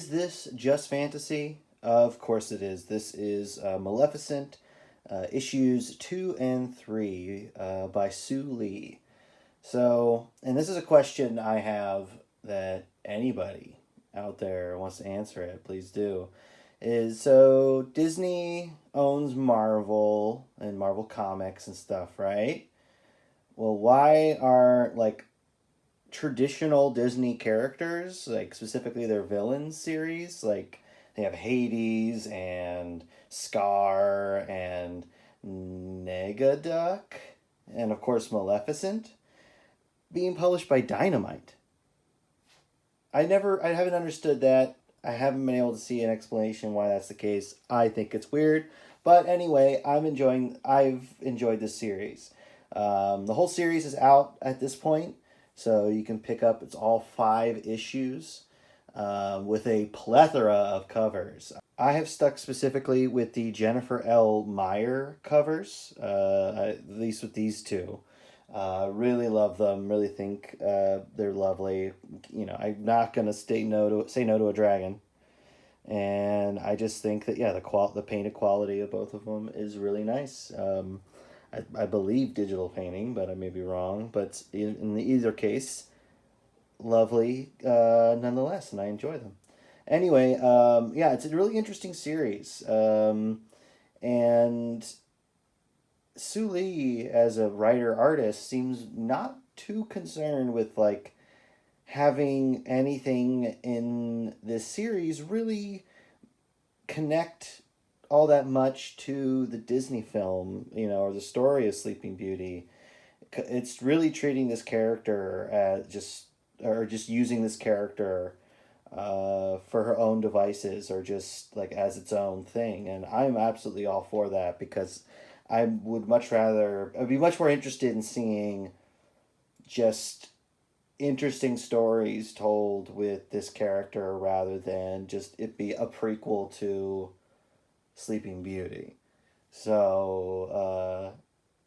Is this just fantasy? Of course it is. This is Maleficent, issues 2 and 3 by Soo Lee. So, and this is a question I have that anybody out there wants to answer it, please do. Is so Disney owns Marvel and Marvel Comics and stuff, right? Well, why are like traditional Disney characters, like specifically their villain series, like they have Hades and Scar and Negaduck and of course Maleficent being published by Dynamite. I haven't understood that. I haven't been able to see an explanation why that's the case. I think it's weird, but anyway, I've enjoyed this series. The whole series is out at this point, so you can pick up. It's all 5 issues, with a plethora of covers. I have stuck specifically with the Jennifer L. Meyer covers, at least with these two. Really love them. Really think they're lovely. You know, I'm not gonna say no to a dragon, and I just think that yeah, the painted quality of both of them is really nice. I believe digital painting, but I may be wrong. But in either case, lovely nonetheless, and I enjoy them. Anyway, yeah, it's a really interesting series, and Soo Lee, as a writer artist, seems not too concerned with like having anything in this series really connect all that much to the Disney film, you know, or the story of Sleeping Beauty. It's really treating this character as just using this character for her own devices or just like as its own thing. And I'm absolutely all for that because I'd be much more interested in seeing just interesting stories told with this character rather than just it be a prequel to Sleeping Beauty. So,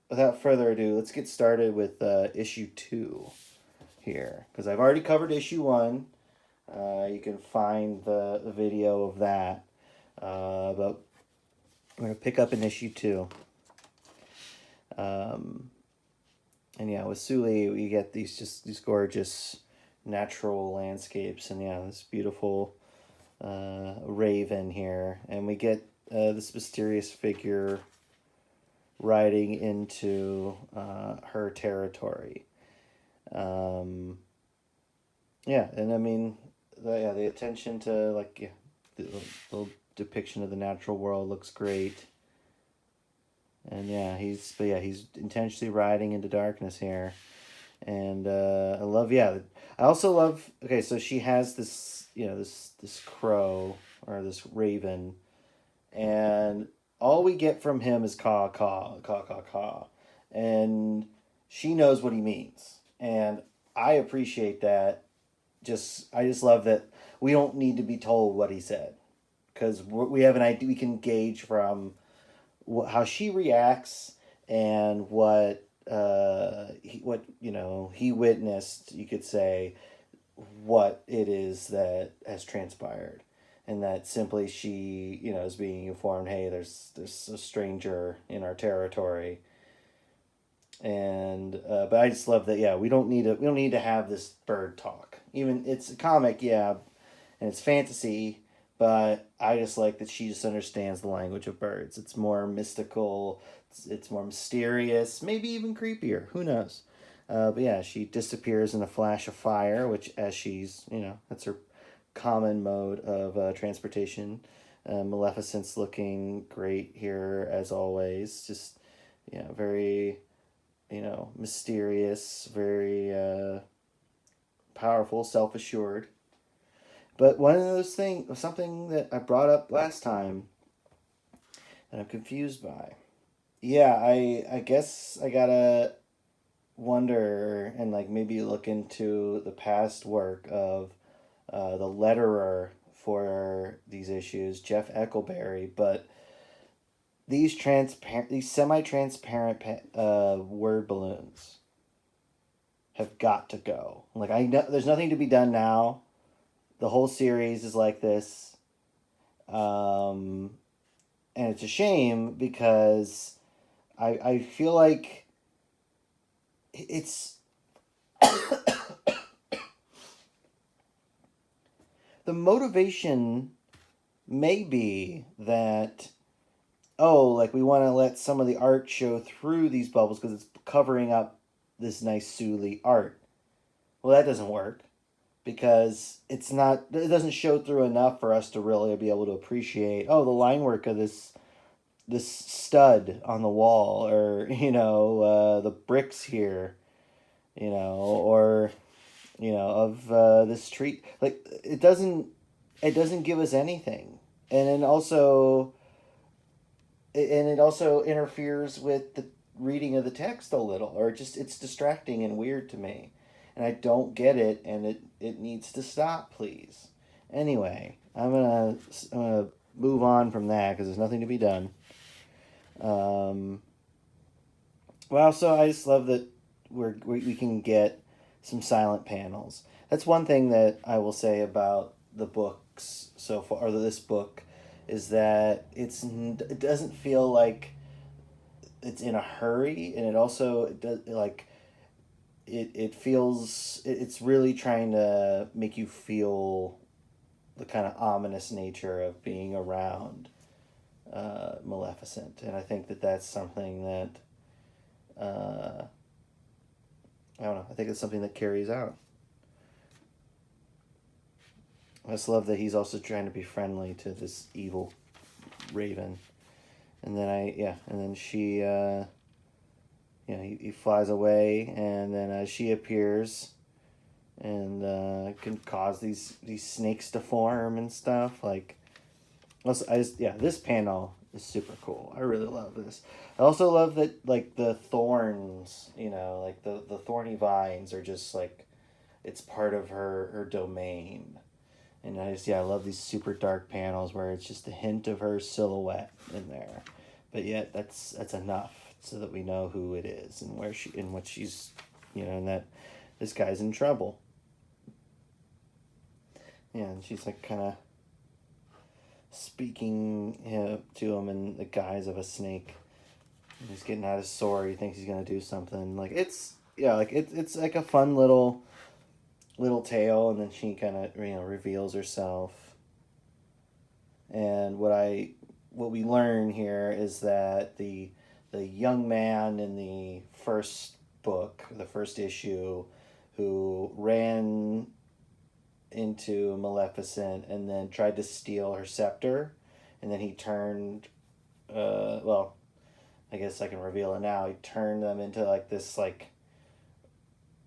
without further ado, let's get started with issue 2 here because I've already covered issue 1. You can find the video of that. But I'm going to pick up in issue 2. And yeah, with Soo Lee, we get these gorgeous natural landscapes, and yeah, this beautiful raven here, and we get this mysterious figure riding into her territory. Yeah, and I mean, the attention to like the depiction of the natural world looks great. And yeah, he's intentionally riding into darkness here, and I also love. Okay, so she has this this crow or this raven, and all we get from him is caw caw caw caw caw, and she knows what he means, and I appreciate that. I just love that we don't need to be told what he said, because we have an idea. We can gauge from how she reacts and what he witnessed, you could say, what it is that has transpired, and that simply she is being informed, hey, there's a stranger in our territory. And but I just love that, yeah, we don't need to have this bird talk. Even it's a comic, yeah, and it's fantasy, but I just like that she just understands the language of birds. It's more mystical, it's more mysterious, maybe even creepier. Who knows? But yeah, she disappears in a flash of fire, which as she's, that's her common mode of transportation. Maleficent's looking great here as always. Just, very, mysterious, very powerful, self-assured. But one of those things, something that I brought up last time that I'm confused by. Yeah, I guess I gotta wonder and like maybe look into the past work of the letterer for these issues, Jeff Eckelberry. But these semi-transparent word balloons have got to go. Like I know there's nothing to be done now. the whole series is like this. And it's a shame because I feel like it's the motivation may be that, oh, like we want to let some of the art show through these bubbles because it's covering up this nice Soo Lee art. Well, that doesn't work because it doesn't show through enough for us to really be able to appreciate, oh, the line work of this stud on the wall, or the bricks here, or of this tree. Like it doesn't give us anything, and then also it also interferes with the reading of the text a little, or it's distracting and weird to me, and I don't get it, and it needs to stop, please. Anyway, I'm gonna move on from that because there's nothing to be done. Well, so I just love that we can get some silent panels. That's one thing that I will say about the books so far, or this book, is that it doesn't feel like it's in a hurry, and it does, like it feels it's really trying to make you feel the kind of ominous nature of being around Maleficent, and I think that that's something that I don't know. I think it's something that carries out. I just love that he's also trying to be friendly to this evil raven, and then she, he flies away, and then she appears, and can cause these snakes to form and stuff. Like, also, this panel is super cool. I really love this. I also love that, like, the thorns, like the thorny vines are just like, it's part of her domain. And I love these super dark panels where it's just a hint of her silhouette in there, but yet that's enough so that we know who it is and what she's, and that this guy's in trouble. Yeah, and she's like kind of speaking to him in the guise of a snake. And he's getting out his sword. He thinks he's gonna do something. Like it's like a fun little tale, and then she kind of reveals herself. And what we learn here is that the young man in the first book, the first issue, who ran into Maleficent and then tried to steal her scepter, and then he turned, I guess I can reveal it now. He turned them into like this like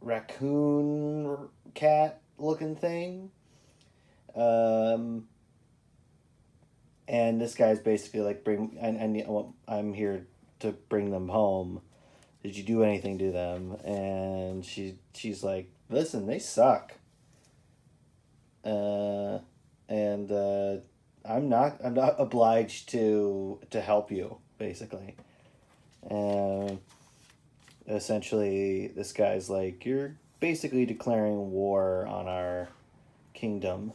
raccoon cat looking thing. And this guy's basically like, I'm here to bring them home. Did you do anything to them? And she's like, listen, they suck. And I'm not obliged to help you, basically. And essentially, this guy's like, you're basically declaring war on our kingdom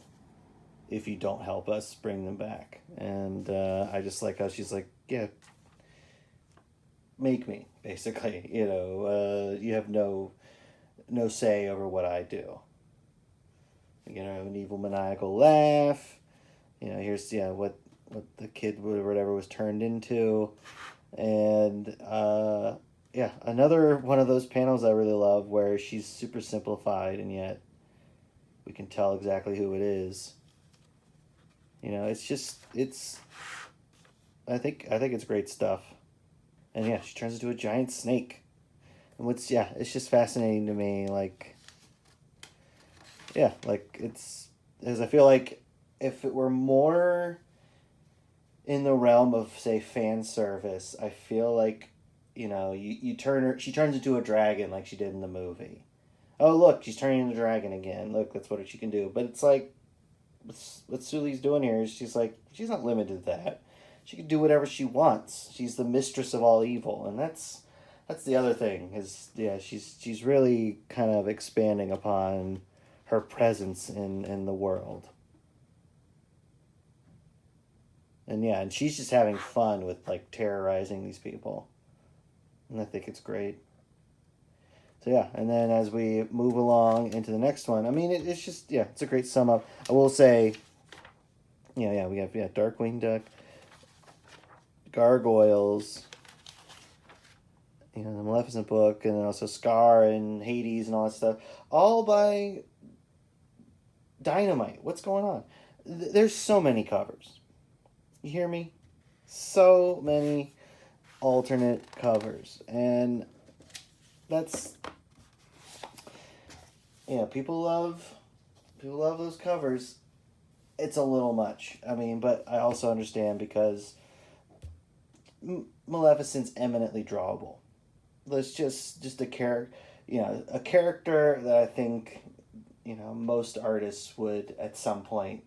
if you don't help us bring them back. And I just like how she's like, yeah, make me, basically. You have no say over what I do. An evil maniacal laugh. Here's what the kid or whatever was turned into. And another one of those panels I really love where she's super simplified and yet we can tell exactly who it is. I think it's great stuff. And she turns into a giant snake. And it's just fascinating to me, like it's, as I feel like if it were more in the realm of, say, fan service, I feel like, she turns into a dragon like she did in the movie. Oh, look, she's turning into a dragon again. Look, that's what she can do. But it's like, what Soo Lee's doing here is she's not limited to that. She can do whatever she wants. She's the mistress of all evil. And that's the other thing, is, she's really kind of expanding upon her presence in the world. And yeah, and she's just having fun with like terrorizing these people. And I think it's great. So yeah, and then as we move along into the next one, I mean, it's just, yeah, it's a great sum up. I will say, yeah, we have, Darkwing Duck, Gargoyles, the Maleficent book, and then also Scar and Hades and all that stuff, all by Dynamite. What's going on? There's so many covers. You hear me? So many alternate covers, and that's, people love those covers. It's a little much. I mean, but I also understand because Maleficent's eminently drawable. That's just a character that I think most artists would at some point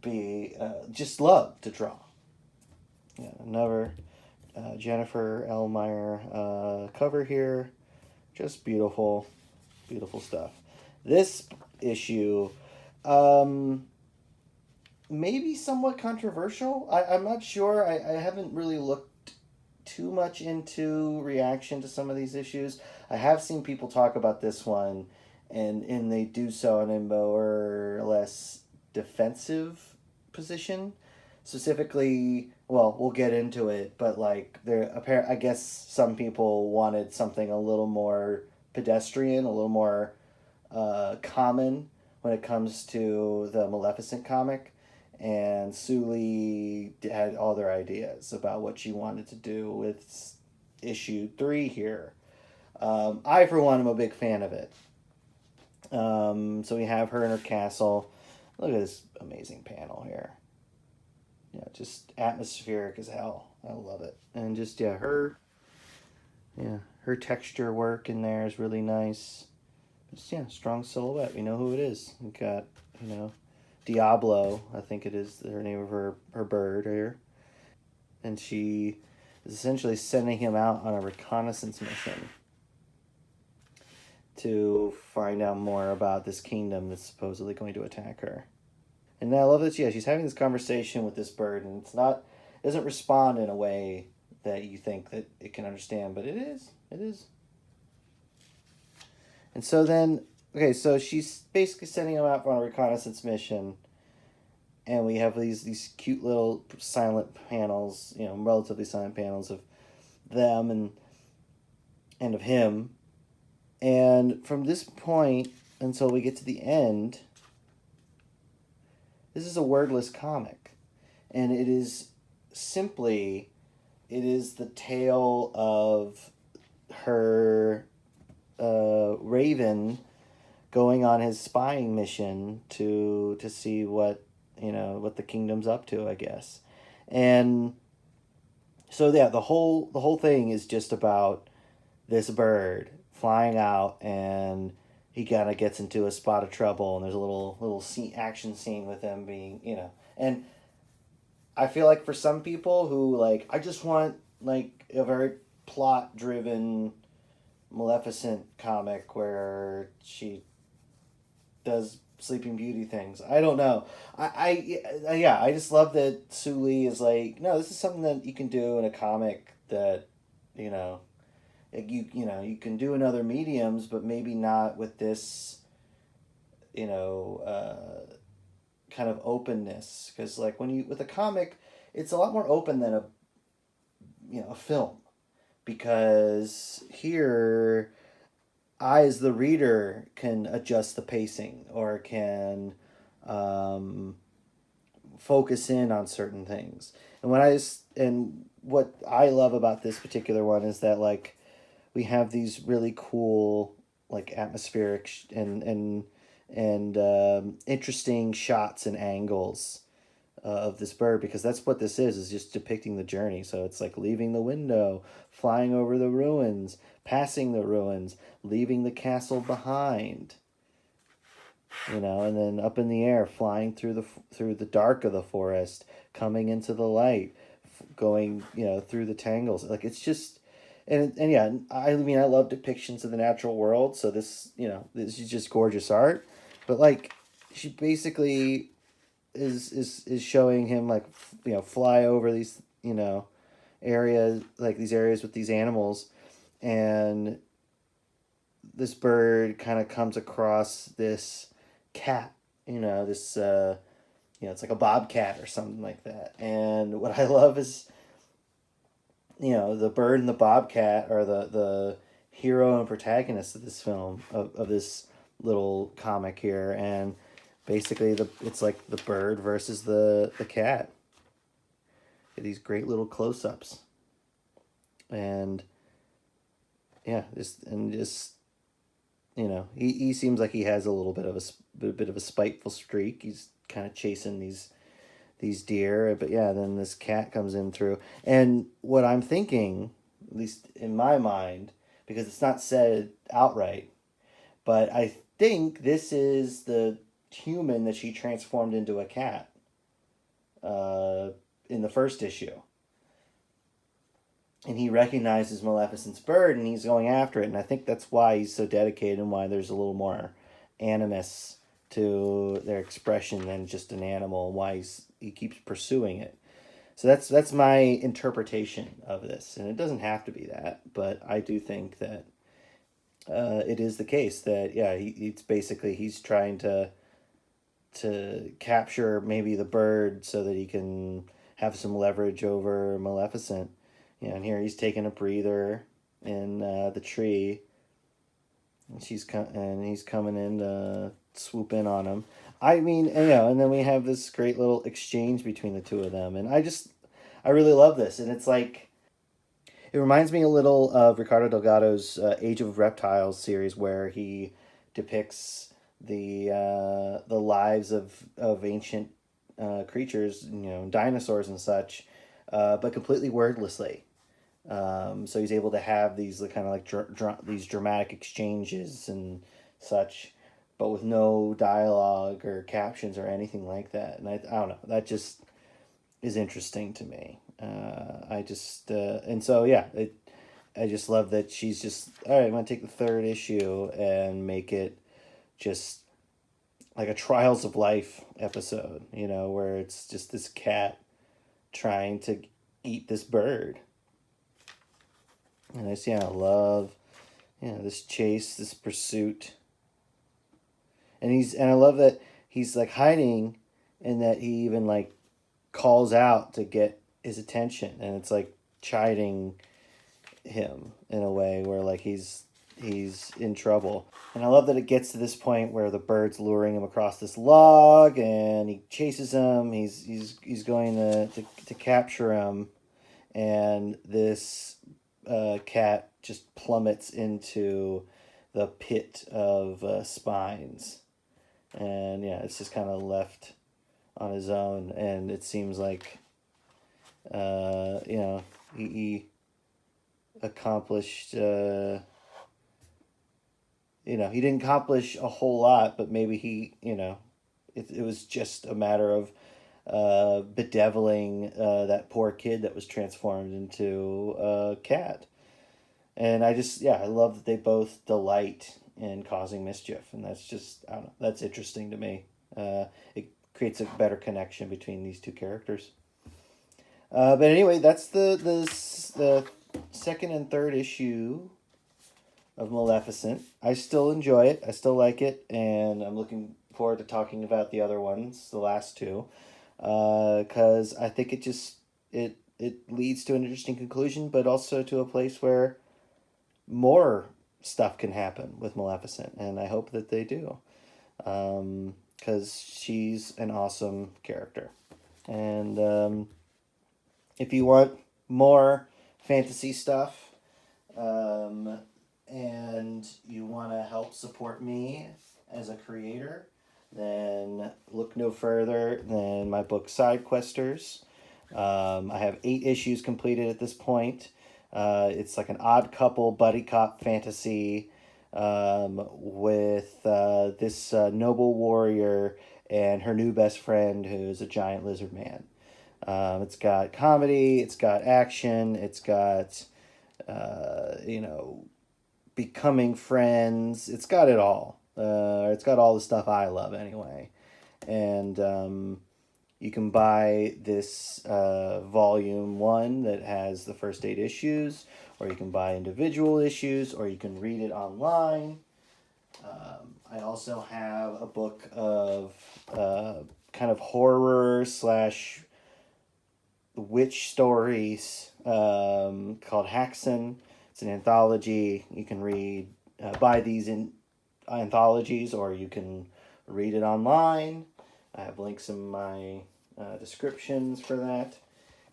be just love to draw. Yeah, another Jennifer Elmire cover here, just beautiful, beautiful stuff. This issue, maybe somewhat controversial. I'm not sure. I haven't really looked too much into reaction to some of these issues. I have seen people talk about this one, and they do so in a more or less defensive position. Specifically, well, we'll get into it, but like I guess some people wanted something a little more pedestrian, a little more common when it comes to the Maleficent comic, and Soo Lee had all their ideas about what she wanted to do with issue 3 here. I, for one, am a big fan of it. So we have her in her castle. Look at this amazing panel here. Just atmospheric as hell. I love it. And just, her texture work in there is really nice. Just, strong silhouette. We know who it is. We got, Diablo, I think it is the name of her bird here. And she is essentially sending him out on a reconnaissance mission to find out more about this kingdom that's supposedly going to attack her. And I love that, she's having this conversation with this bird, and it doesn't respond in a way that you think that it can understand, but it is. It is. And so then, okay, so she's basically sending him out on a reconnaissance mission, and we have these cute little silent panels, relatively silent panels of them and of him. And from this point until we get to the end, this is a wordless comic. And it is the tale of her Raven going on his spying mission to see what the kingdom's up to, I guess. And so yeah, the whole thing is just about this bird flying out, and he kind of gets into a spot of trouble, and there's a little action scene with him being, and I feel like for some people who like, I just want like a very plot driven Maleficent comic where she does Sleeping Beauty things. I don't know. I just love that Soo Lee is like, no, this is something that you can do in a comic that, you can do in other mediums, but maybe not with this, kind of openness. Because like with a comic, it's a lot more open than a film, because here I, as the reader, can adjust the pacing or can focus in on certain things. And what I love about this particular one is that like we have these really cool like atmospheric and interesting shots and angles of this bird, because that's what this is just depicting the journey. So it's like leaving the window, flying over the ruins, passing the ruins, leaving the castle behind, and then up in the air, flying through the dark of the forest, coming into the light, going through the tangles. Like, it's just, and yeah, I mean, I love depictions of the natural world, so this, this is just gorgeous art. But like, she basically is showing him like, fly over these, areas, like these areas with these animals, and this bird kind of comes across this cat, this it's like a bobcat or something like that. And what I love is, the bird and the bobcat are the hero and protagonist of this film, of this little comic here. And basically it's like the bird versus the cat. These great little close-ups. And yeah, just he seems like he has a little bit of a spiteful streak. He's kind of chasing these deer, but yeah, then this cat comes in through. And what I'm thinking, at least in my mind, because it's not said outright, but I think this is the human that she transformed into a cat in the first issue. And he recognizes Maleficent's bird, and he's going after it. And I think that's why he's so dedicated, and why there's a little more animus to their expression than just an animal, and why he keeps pursuing it. So that's my interpretation of this, and it doesn't have to be that, but I do think that it is the case that, yeah, it's basically he's trying to capture maybe the bird so that he can have some leverage over Maleficent. And here he's taking a breather in the tree, and he's coming in to swoop in on him. I mean, and then we have this great little exchange between the two of them, and I really love this, and it's like, it reminds me a little of Ricardo Delgado's Age of Reptiles series, where he depicts the lives of ancient creatures, dinosaurs and such, but completely wordlessly. So he's able to have these kind of like these dramatic exchanges and such, but with no dialogue or captions or anything like that. And I don't know, that just is interesting to me. And so yeah, I just love that she's just, all right, I'm gonna take the third issue and make it just like a Trials of Life episode, where it's just this cat trying to eat this bird. And I love, this chase, this pursuit. And I love that he's like hiding, and that he even like calls out to get his attention, and it's like chiding him in a way where like he's in trouble. And I love that it gets to this point where the bird's luring him across this log, and he chases him. He's going to capture him, and this cat just plummets into the pit of spines, and yeah, it's just kind of left on his own. And it seems like he accomplished, he didn't accomplish a whole lot, but maybe it was just a matter of bedeviling that poor kid that was transformed into a cat. And I love that they both delight in causing mischief, and that's just, I don't know, that's interesting to me. It creates a better connection between these two characters. But anyway, that's the second and third issue of Maleficent. I still enjoy it. I still like it, and I'm looking forward to talking about the other ones, the last two, because I think it leads to an interesting conclusion, but also to a place where more stuff can happen with Maleficent, and I hope that they do, because she's an awesome character. And if you want more fantasy stuff, and you want to help support me as a creator, then look no further than my book Side Questers. I have 8 issues completed at this point. It's like an odd couple buddy cop fantasy, with this noble warrior and her new best friend, who's a giant lizard man. It's got comedy, it's got action, it's got you know, becoming friends. It's got it all. It's got all the stuff I love anyway. And you can buy this volume 1 that has the first 8 issues, or you can buy individual issues, or you can read it online. I also have a book of kind of horror slash witch stories called Haxan. It's an anthology. You can read, buy these in anthologies, or you can read it online. I have links in my descriptions for that.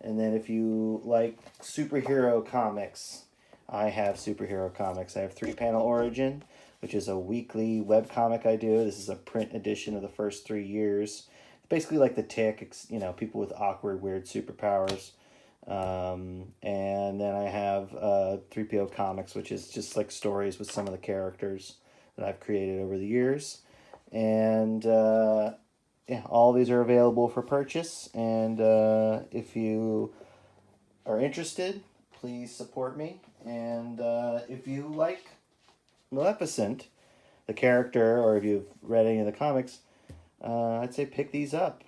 And then if you like superhero comics, I have superhero comics. I have 3-Panel Origin, which is a weekly webcomic I do. This is a print edition of the first 3 years. It's basically like the Tick, you know, people with awkward, weird superpowers. And then I have 3PO Comics, which is just like stories with some of the characters that I've created over the years. And yeah, all these are available for purchase. And if you are interested, please support me. And if you like Maleficent, the character, or if you've read any of the comics, I'd say pick these up.